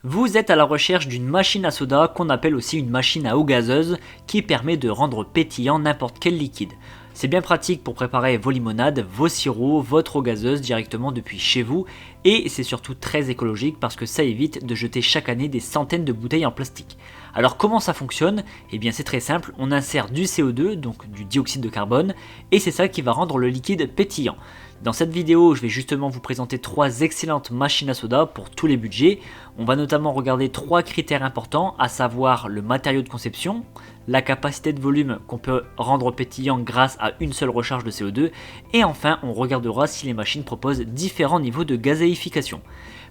Vous êtes à la recherche d'une machine à soda qu'on appelle aussi une machine à eau gazeuse qui permet de rendre pétillant n'importe quel liquide. C'est bien pratique pour préparer vos limonades, vos sirops, votre eau gazeuse directement depuis chez vous et c'est surtout très écologique parce que ça évite de jeter chaque année des centaines de bouteilles en plastique. Alors comment ça fonctionne? Eh bien c'est très simple, on insère du CO2, donc du dioxyde de carbone, et c'est ça qui va rendre le liquide pétillant. Dans cette vidéo, je vais justement vous présenter 3 excellentes machines à soda pour tous les budgets. On va notamment regarder 3 critères importants, à savoir le matériau de conception, la capacité de volume qu'on peut rendre pétillant grâce à une seule recharge de CO2, et enfin on regardera si les machines proposent différents niveaux de gazéification.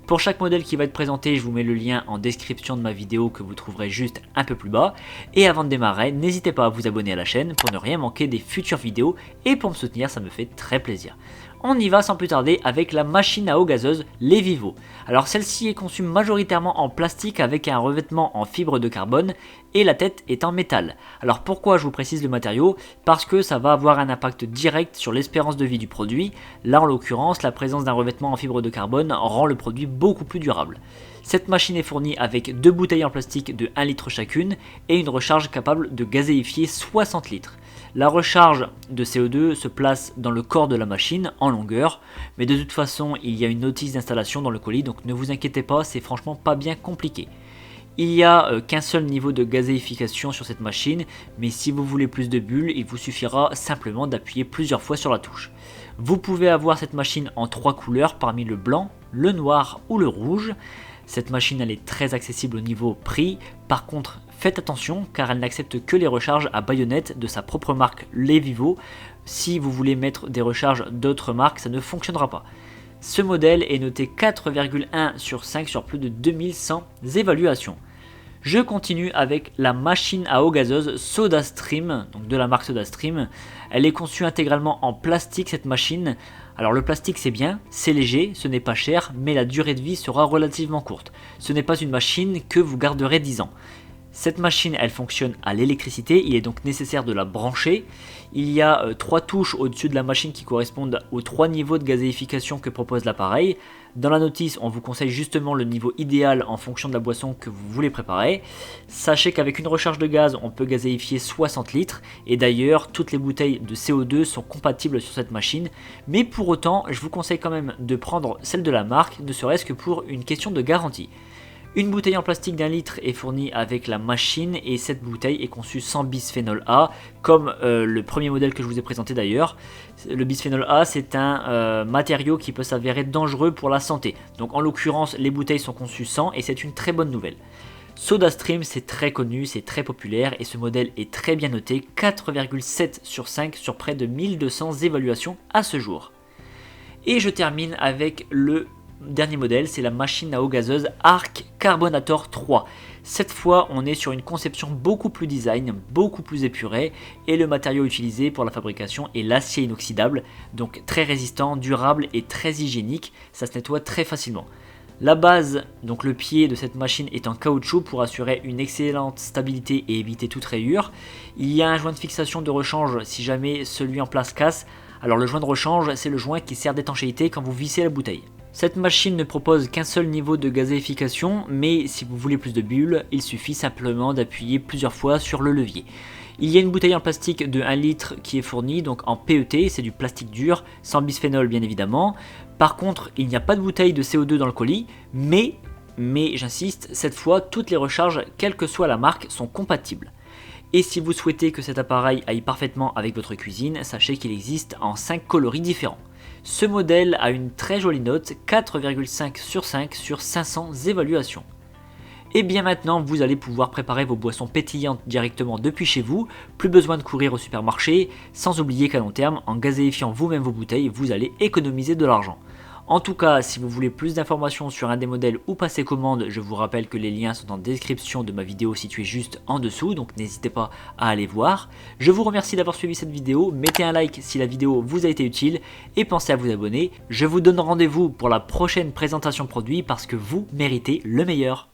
Pour chaque modèle qui va être présenté, je vous mets le lien en description de ma vidéo que vous trouverez juste un peu plus bas. Et avant de démarrer, n'hésitez pas à vous abonner à la chaîne pour ne rien manquer des futures vidéos et pour me soutenir, ça me fait très plaisir. On y va sans plus tarder avec la machine à eau gazeuse Levivo. Alors celle-ci est conçue majoritairement en plastique avec un revêtement en fibre de carbone et la tête est en métal. Alors pourquoi je vous précise le matériau? Parce que ça va avoir un impact direct sur l'espérance de vie du produit. Là en l'occurrence, la présence d'un revêtement en fibre de carbone rend le produit beaucoup plus durable. Cette machine est fournie avec 2 bouteilles en plastique de 1 litre chacune et une recharge capable de gazéifier 60 litres. La recharge de CO2 se place dans le corps de la machine en longueur, mais de toute façon il y a une notice d'installation dans le colis, donc ne vous inquiétez pas, c'est franchement pas bien compliqué. Il n'y a qu'un seul niveau de gazéification sur cette machine, mais si vous voulez plus de bulles, il vous suffira simplement d'appuyer plusieurs fois sur la touche. Vous pouvez avoir cette machine en 3 couleurs parmi le blanc, le noir ou le rouge. Cette machine elle est très accessible au niveau prix, par contre faites attention car elle n'accepte que les recharges à baïonnette de sa propre marque Levivo. Si vous voulez mettre des recharges d'autres marques, ça ne fonctionnera pas. Ce modèle est noté 4,1 sur 5 sur plus de 2100 évaluations. Je continue avec la machine à eau gazeuse SodaStream, donc de la marque SodaStream. Elle est conçue intégralement en plastique cette machine. Alors le plastique c'est bien, c'est léger, ce n'est pas cher, mais la durée de vie sera relativement courte. Ce n'est pas une machine que vous garderez 10 ans. Cette machine elle fonctionne à l'électricité, il est donc nécessaire de la brancher. Il y a 3 touches au-dessus de la machine qui correspondent aux 3 niveaux de gazéification que propose l'appareil. Dans la notice on vous conseille justement le niveau idéal en fonction de la boisson que vous voulez préparer. Sachez qu'avec une recharge de gaz on peut gazéifier 60 litres et d'ailleurs toutes les bouteilles de CO2 sont compatibles sur cette machine. Mais pour autant je vous conseille quand même de prendre celle de la marque, ne serait-ce que pour une question de garantie. Une bouteille en plastique d'1 litre est fournie avec la machine et cette bouteille est conçue sans bisphénol A, comme le premier modèle que je vous ai présenté d'ailleurs. Le bisphénol A c'est un matériau qui peut s'avérer dangereux pour la santé. Donc en l'occurrence les bouteilles sont conçues sans et c'est une très bonne nouvelle. SodaStream c'est très connu, c'est très populaire et ce modèle est très bien noté, 4,7 sur 5 sur près de 1200 évaluations à ce jour. Et je termine avec le dernier modèle, c'est la machine à eau gazeuse Arc Carbonator 3. Cette fois, on est sur une conception beaucoup plus design, beaucoup plus épurée et le matériau utilisé pour la fabrication est l'acier inoxydable, donc très résistant, durable et très hygiénique, ça se nettoie très facilement. La base, donc le pied de cette machine est en caoutchouc pour assurer une excellente stabilité et éviter toute rayure. Il y a un joint de fixation de rechange si jamais celui en place casse. Alors le joint de rechange, c'est le joint qui sert d'étanchéité quand vous vissez la bouteille. Cette machine ne propose qu'un seul niveau de gazéification, mais si vous voulez plus de bulles, il suffit simplement d'appuyer plusieurs fois sur le levier. Il y a une bouteille en plastique de 1 litre qui est fournie, donc en PET, c'est du plastique dur, sans bisphénol bien évidemment. Par contre, il n'y a pas de bouteille de CO2 dans le colis, mais j'insiste, cette fois, toutes les recharges, quelle que soit la marque, sont compatibles. Et si vous souhaitez que cet appareil aille parfaitement avec votre cuisine, sachez qu'il existe en 5 coloris différents. Ce modèle a une très jolie note, 4,5 sur 5 sur 500 évaluations. Et bien maintenant, vous allez pouvoir préparer vos boissons pétillantes directement depuis chez vous, plus besoin de courir au supermarché, sans oublier qu'à long terme, en gazéifiant vous-même vos bouteilles, vous allez économiser de l'argent. En tout cas, si vous voulez plus d'informations sur un des modèles ou passer commande, je vous rappelle que les liens sont en description de ma vidéo située juste en dessous, donc n'hésitez pas à aller voir. Je vous remercie d'avoir suivi cette vidéo, mettez un like si la vidéo vous a été utile et pensez à vous abonner. Je vous donne rendez-vous pour la prochaine présentation produit parce que vous méritez le meilleur.